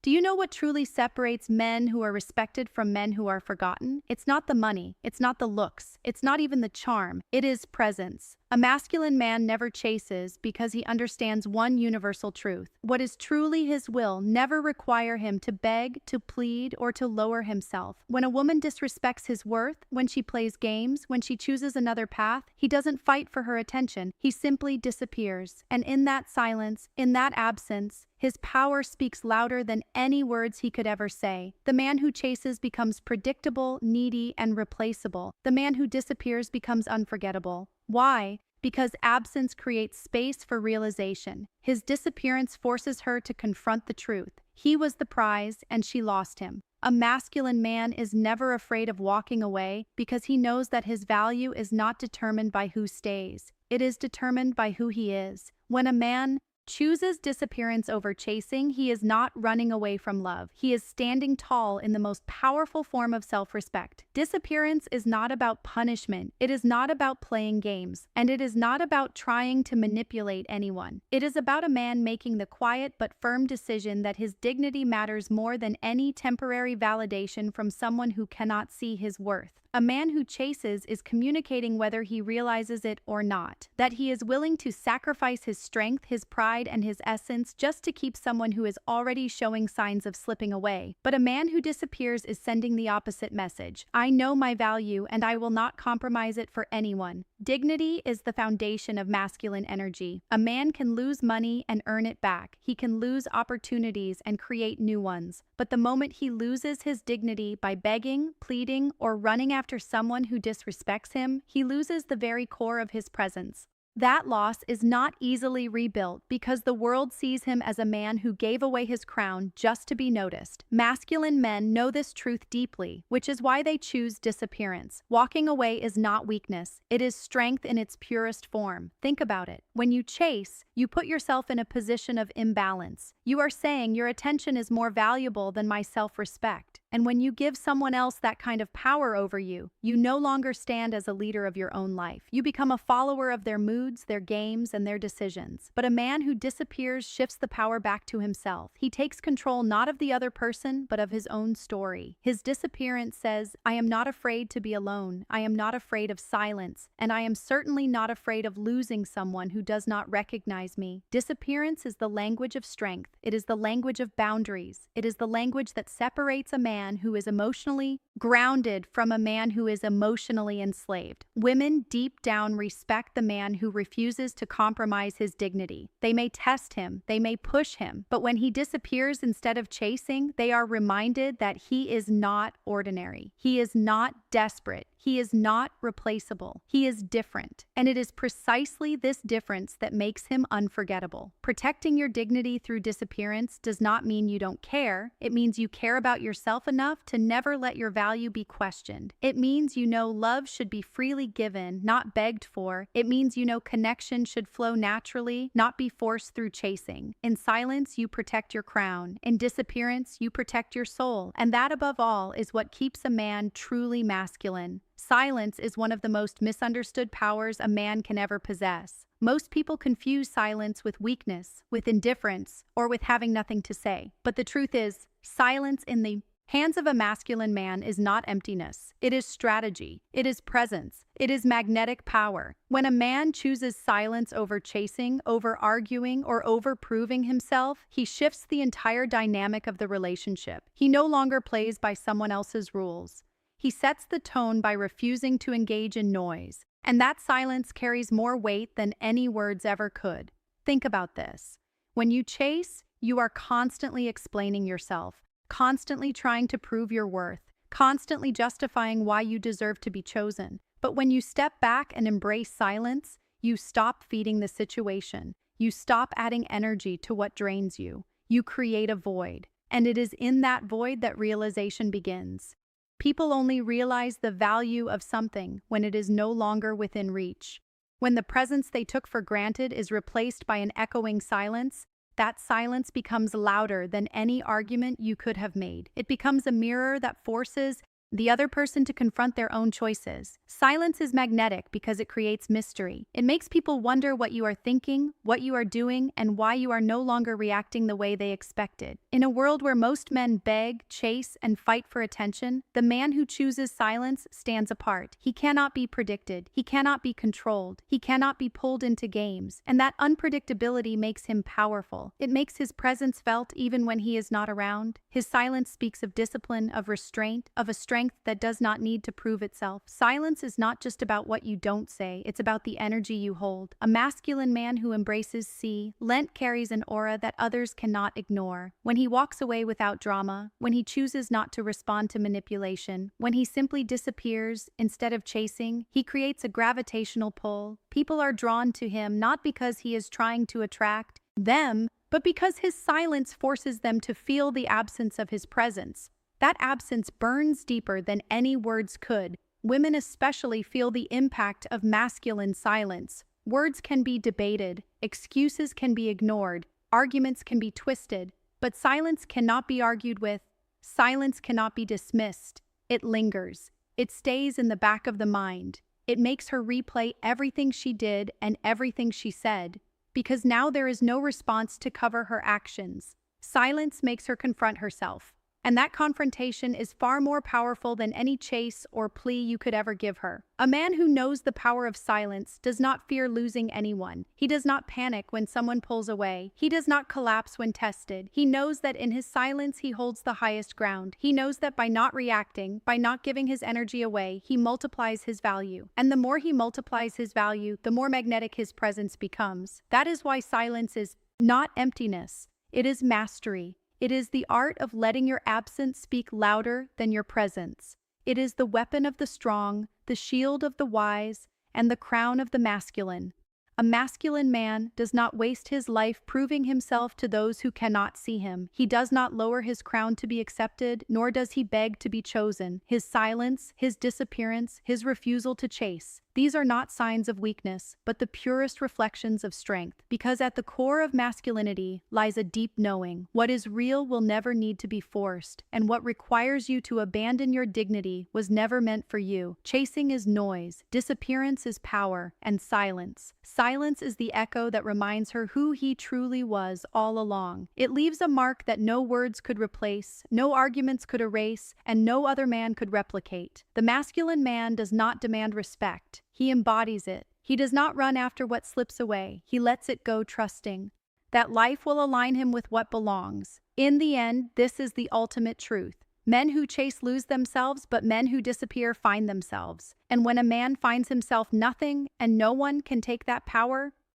Do you know what truly separates men who are respected from men who are forgotten? It's not the money, it's not the looks, it's not even the charm, it is presence. A masculine man never chases because he understands one universal truth. What is truly his will never require him to beg, to plead, or to lower himself. When a woman disrespects his worth, when she plays games, when she chooses another path, he doesn't fight for her attention, he simply disappears. And in that silence, in that absence, his power speaks louder than any words he could ever say. The man who chases becomes predictable, needy, and replaceable. The man who disappears becomes unforgettable. Why? Because absence creates space for realization. His disappearance forces her to confront the truth. He was the prize, and she lost him. A masculine man is never afraid of walking away because he knows that his value is not determined by who stays. It is determined by who he is. When a man chooses disappearance over chasing, he is not running away from love. He is standing tall in the most powerful form of self-respect. Disappearance is not about punishment. It is not about playing games. And it is not about trying to manipulate anyone. It is about a man making the quiet but firm decision that his dignity matters more than any temporary validation from someone who cannot see his worth. A man who chases is communicating whether he realizes it or not, that he is willing to sacrifice his strength, his pride, and his essence just to keep someone who is already showing signs of slipping away. But a man who disappears is sending the opposite message. I know my value, and I will not compromise it for anyone. Dignity is the foundation of masculine energy. A man can lose money and earn it back. He can lose opportunities and create new ones. But the moment he loses his dignity by begging, pleading, or running after someone who disrespects him, he loses the very core of his presence. That loss is not easily rebuilt because the world sees him as a man who gave away his crown just to be noticed. Masculine men know this truth deeply, which is why they choose disappearance. Walking away is not weakness. It is strength in its purest form. Think about it. When you chase, you put yourself in a position of imbalance. You are saying your attention is more valuable than my self-respect. And when you give someone else that kind of power over you, you no longer stand as a leader of your own life. You become a follower of their moods, their games, and their decisions. But a man who disappears shifts the power back to himself. He takes control not of the other person, but of his own story. His disappearance says, I am not afraid to be alone. I am not afraid of silence. And I am certainly not afraid of losing someone who does not recognize me. Disappearance is the language of strength. It is the language of boundaries. It is the language that separates a man who is emotionally grounded from a man who is emotionally enslaved. Women deep down respect the man who refuses to compromise his dignity. They may test him, they may push him, but when he disappears instead of chasing, they are reminded that he is not ordinary. He is not desperate. He is not replaceable. He is different. And it is precisely this difference that makes him unforgettable. Protecting your dignity through disappearance does not mean you don't care. It means you care about yourself enough to never let your value be questioned. It means you know love should be freely given, not begged for. It means you know connection should flow naturally, not be forced through chasing. In silence, you protect your crown. In disappearance, you protect your soul. And that, above all, is what keeps a man truly masculine. Silence is one of the most misunderstood powers a man can ever possess. Most people confuse silence with weakness, with indifference, or with having nothing to say. But the truth is, silence in the hands of a masculine man is not emptiness. It is strategy. It is presence. It is magnetic power. When a man chooses silence over chasing, over arguing, or over proving himself, he shifts the entire dynamic of the relationship. He no longer plays by someone else's rules. He sets the tone by refusing to engage in noise, and that silence carries more weight than any words ever could. Think about this. When you chase, you are constantly explaining yourself, constantly trying to prove your worth, constantly justifying why you deserve to be chosen. But when you step back and embrace silence, you stop feeding the situation. You stop adding energy to what drains you. You create a void, and it is in that void that realization begins. People only realize the value of something when it is no longer within reach. When the presence they took for granted is replaced by an echoing silence, that silence becomes louder than any argument you could have made. It becomes a mirror that forces the other person to confront their own choices. Silence is magnetic because it creates mystery. It makes people wonder what you are thinking, what you are doing, and why you are no longer reacting the way they expected. In a world where most men beg, chase, and fight for attention, the man who chooses silence stands apart. He cannot be predicted. He cannot be controlled. He cannot be pulled into games. And that unpredictability makes him powerful. It makes his presence felt even when he is not around. His silence speaks of discipline, of restraint, of a strength that does not need to prove itself. Silence is not just about what you don't say, it's about the energy you hold. A masculine man who embraces Lent carries an aura that others cannot ignore. When he walks away without drama, when he chooses not to respond to manipulation, when he simply disappears instead of chasing, he creates a gravitational pull. People are drawn to him not because he is trying to attract them, but because his silence forces them to feel the absence of his presence. That absence burns deeper than any words could. Women especially feel the impact of masculine silence. Words can be debated, excuses can be ignored, arguments can be twisted, but silence cannot be argued with. Silence cannot be dismissed. It lingers. It stays in the back of the mind. It makes her replay everything she did and everything she said, because now there is no response to cover her actions. Silence makes her confront herself. And that confrontation is far more powerful than any chase or plea you could ever give her. A man who knows the power of silence does not fear losing anyone. He does not panic when someone pulls away. He does not collapse when tested. He knows that in his silence he holds the highest ground. He knows that by not reacting, by not giving his energy away, he multiplies his value. And the more he multiplies his value, the more magnetic his presence becomes. That is why silence is not emptiness. It is mastery. It is the art of letting your absence speak louder than your presence. It is the weapon of the strong, the shield of the wise, and the crown of the masculine. A masculine man does not waste his life proving himself to those who cannot see him. He does not lower his crown to be accepted, nor does he beg to be chosen. His silence, his disappearance, his refusal to chase, these are not signs of weakness, but the purest reflections of strength. Because at the core of masculinity lies a deep knowing. What is real will never need to be forced, and what requires you to abandon your dignity was never meant for you. Chasing is noise, disappearance is power, and silence. Silence is the echo that reminds her who he truly was all along. It leaves a mark that no words could replace, no arguments could erase, and no other man could replicate. The masculine man does not demand respect. He embodies it. He does not run after what slips away. He lets it go, trusting that life will align him with what belongs. In the end, this is the ultimate truth. Men who chase lose themselves, but men who disappear find themselves. And when a man finds himself nothing and no one can take that power,